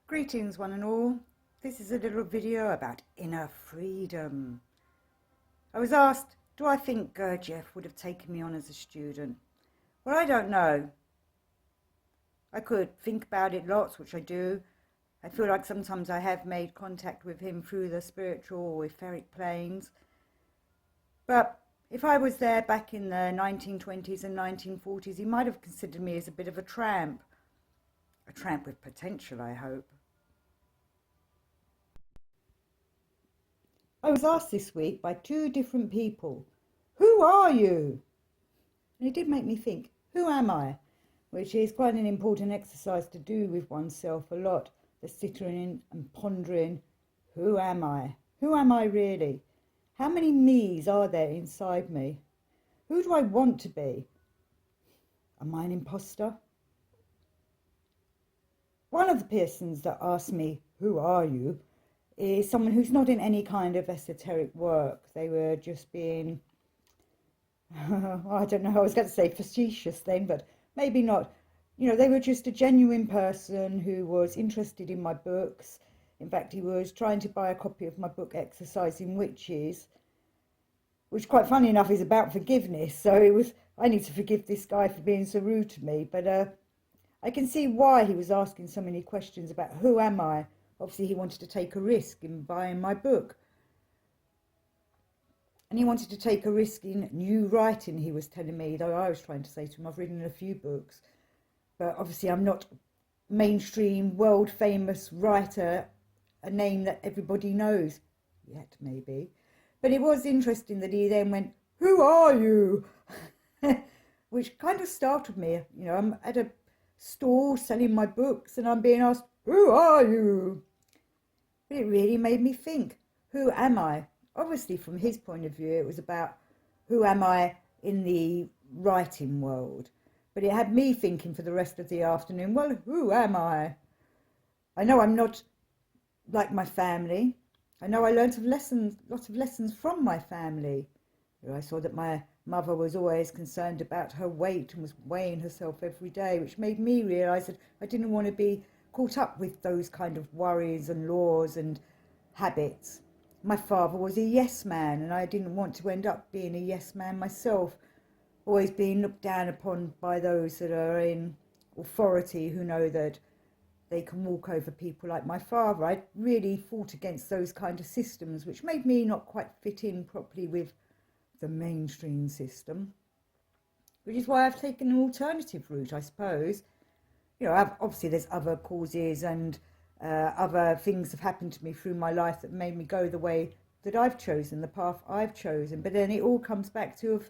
Greetings one and all. This is a little video about inner freedom. I was asked, do I think Gurdjieff would have taken me on as a student? Well, I don't know. I could think about it lots, which I do. I feel like sometimes I have made contact with him through the spiritual or etheric planes. But if I was there back in the 1920s and 1940s, he might have considered me as a bit of a tramp. A tramp with potential, I hope. I was asked this week by two different people, who are you? And it did make me think, who am I? Which is quite an important exercise to do with oneself a lot, the sitting and pondering, who am I? Who am I really? How many me's are there inside me? Who do I want to be? Am I an imposter? One of the persons that asked me, who are you, is someone who's not in any kind of esoteric work. They were just being, I don't know, I was going to say facetious then, but maybe not. You know, they were just a genuine person who was interested in my books. In fact, he was trying to buy a copy of my book, Exercising Witches, which, quite funny enough, is about forgiveness. So it was, I need to forgive this guy for being so rude to me. But I can see why he was asking so many questions about who am I. Obviously, he wanted to take a risk in buying my book. And he wanted to take a risk in new writing, he was telling me, though I was trying to say to him, I've written a few books. But obviously, I'm not mainstream, world-famous writer, a name that everybody knows. Yet, maybe. But it was interesting that he then went, who are you? Which kind of startled me. You know, I'm at a store selling my books and I'm being asked, who are you? But it really made me think, who am I? Obviously, from his point of view, it was about who am I in the writing world. But it had me thinking for the rest of the afternoon, well, who am I? I know I'm not like my family. I know I learnt lots of lessons from my family. I saw that my mother was always concerned about her weight and was weighing herself every day, which made me realise that I didn't want to be caught up with those kind of worries and laws and habits. My father was a yes man, and I didn't want to end up being a yes man myself, always being looked down upon by those that are in authority who know that they can walk over people like my father. I really fought against those kind of systems, which made me not quite fit in properly with the mainstream system, which is why I've taken an alternative route, I suppose. You know, obviously there's other causes and other things have happened to me through my life that made me go the way that I've chosen, the path I've chosen. But then it all comes back to,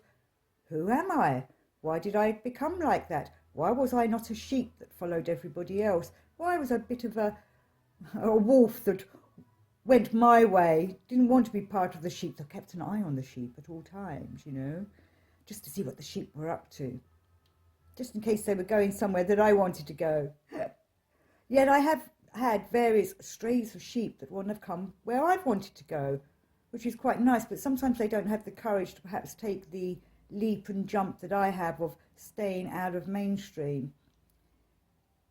who am I? Why did I become like that? Why was I not a sheep that followed everybody else? Why was I a bit of a wolf that went my way, didn't want to be part of the sheep, that kept an eye on the sheep at all times, you know, just to see what the sheep were up to, just in case they were going somewhere that I wanted to go. Yet I have had various strays of sheep that wouldn't have come where I've wanted to go, which is quite nice, but sometimes they don't have the courage to perhaps take the leap and jump that I have of staying out of mainstream.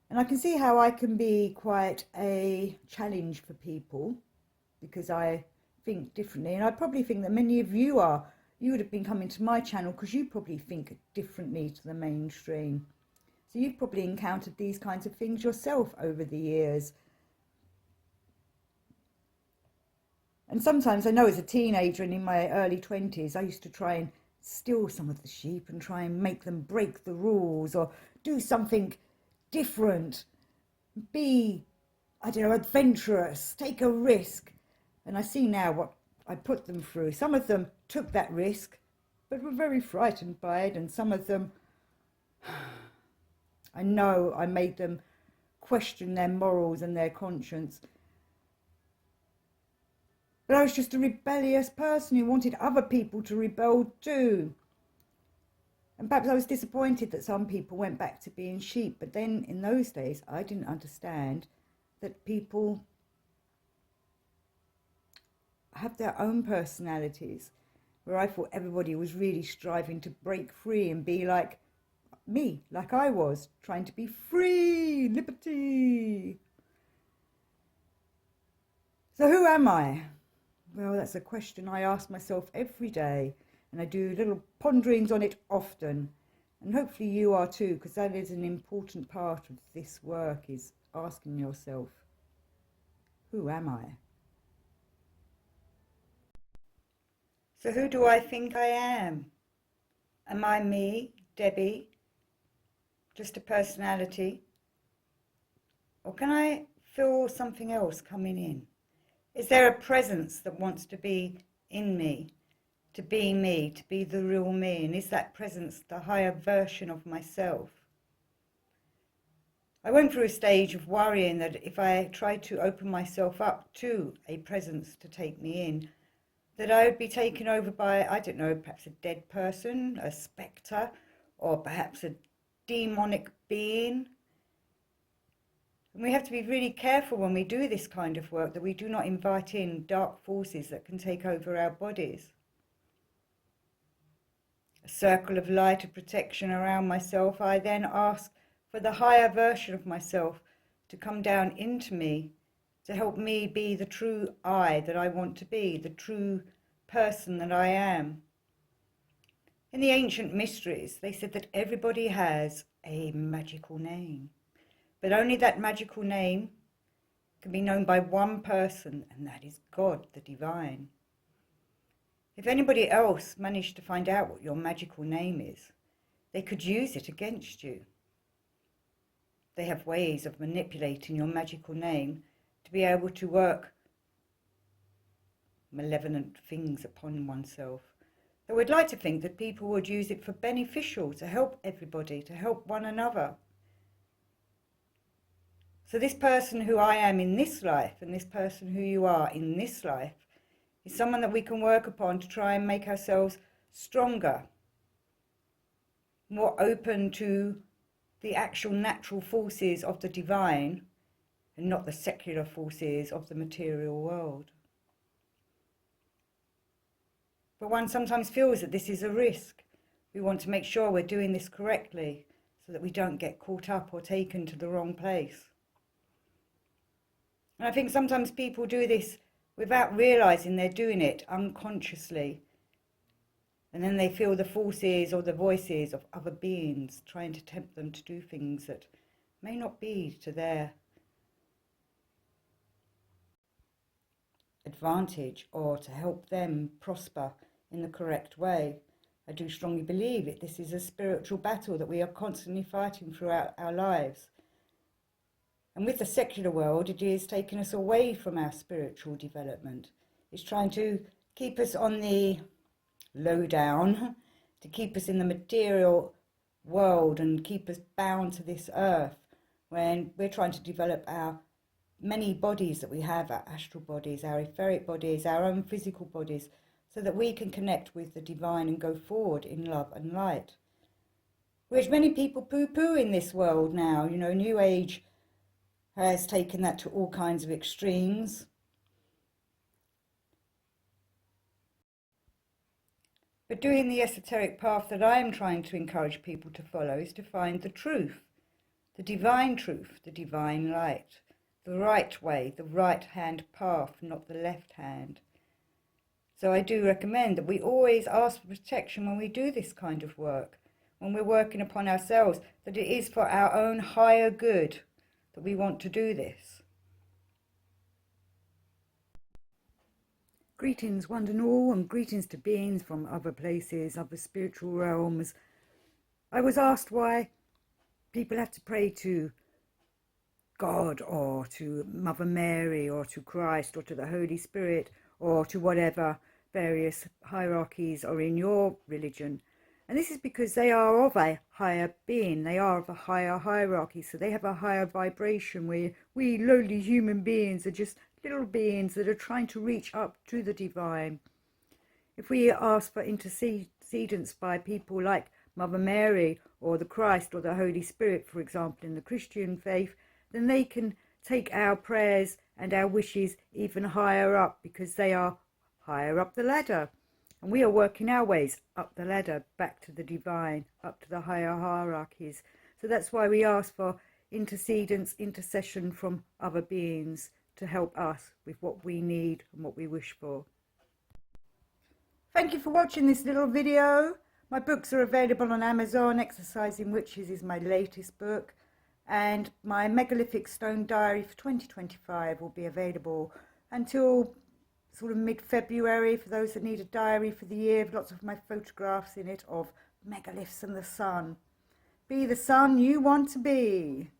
And I can see how I can be quite a challenge for people because I think differently. And I probably think that many of you are. You would have been coming to my channel because you probably think differently to the mainstream. So you've probably encountered these kinds of things yourself over the years. And sometimes I know as a teenager and in my early 20s, I used to try and steal some of the sheep and try and make them break the rules or do something different, be, I don't know, adventurous, take a risk. And I see now what I put them through. Some of them took that risk, but were very frightened by it. And some of them, I know I made them question their morals and their conscience. But I was just a rebellious person who wanted other people to rebel too. And perhaps I was disappointed that some people went back to being sheep. But then in those days, I didn't understand that people have their own personalities, where I thought everybody was really striving to break free and be like me, like I was, trying to be free, liberty. So who am I? Well, that's a question I ask myself every day, and I do little ponderings on it often. And hopefully you are too, because that is an important part of this work, is asking yourself, who am I? So who do I think I am? Am I me, Debbie, just a personality? Or can I feel something else coming in? Is there a presence that wants to be in me, to be the real me? And is that presence the higher version of myself? I went through a stage of worrying that if I tried to open myself up to a presence to take me in, that I would be taken over by, I don't know, perhaps a dead person, a spectre, or perhaps a demonic being. And we have to be really careful when we do this kind of work that we do not invite in dark forces that can take over our bodies. A circle of light of protection around myself, I then ask for the higher version of myself to come down into me, to help me be the true I that I want to be, the true person that I am. In the ancient mysteries, they said that everybody has a magical name, but only that magical name can be known by one person, and that is God, the divine. If anybody else managed to find out what your magical name is, they could use it against you. They have ways of manipulating your magical name to be able to work malevolent things upon oneself. I would like to think that people would use it for beneficial, to help everybody, to help one another. So this person who I am in this life and this person who you are in this life is someone that we can work upon to try and make ourselves stronger, more open to the actual natural forces of the divine and not the secular forces of the material world. But one sometimes feels that this is a risk. We want to make sure we're doing this correctly so that we don't get caught up or taken to the wrong place. And I think sometimes people do this without realizing they're doing it unconsciously. And then they feel the forces or the voices of other beings trying to tempt them to do things that may not be to their advantage or to help them prosper in the correct way. I do strongly believe it. This is a spiritual battle that we are constantly fighting throughout our lives. And with the secular world, it is taking us away from our spiritual development. It's trying to keep us on the low down, to keep us in the material world and keep us bound to this earth, when we're trying to develop our many bodies that we have, our astral bodies, our etheric bodies, our own physical bodies, so that we can connect with the divine and go forward in love and light. Which many people poo-poo in this world now. You know, New Age has taken that to all kinds of extremes. But doing the esoteric path that I am trying to encourage people to follow is to find the truth, the divine light, the right way, the right-hand path, not the left hand. So I do recommend that we always ask for protection when we do this kind of work, when we're working upon ourselves, that it is for our own higher good that we want to do this. Greetings one and all, and greetings to beings from other places, other spiritual realms. I was asked why people have to pray to God or to Mother Mary or to Christ or to the Holy Spirit or to whatever various hierarchies are in your religion. And this is because they are of a higher being, they are of a higher hierarchy, so they have a higher vibration, where we lowly human beings are just little beings that are trying to reach up to the divine. If we ask for intercedence by people like Mother Mary or the Christ or the Holy Spirit, for example, in the Christian faith, then they can take our prayers and our wishes even higher up, because they are higher up the ladder. And we are working our ways up the ladder, back to the divine, up to the higher hierarchies. So that's why we ask for intercedence, intercession from other beings to help us with what we need and what we wish for. Thank you for watching this little video. My books are available on Amazon. Exercising Witches is my latest book, and my megalithic stone diary for 2025 will be available until sort of mid-February for those that need a diary for the year, with lots of my photographs in it of megaliths and the sun. Be the sun you want to be.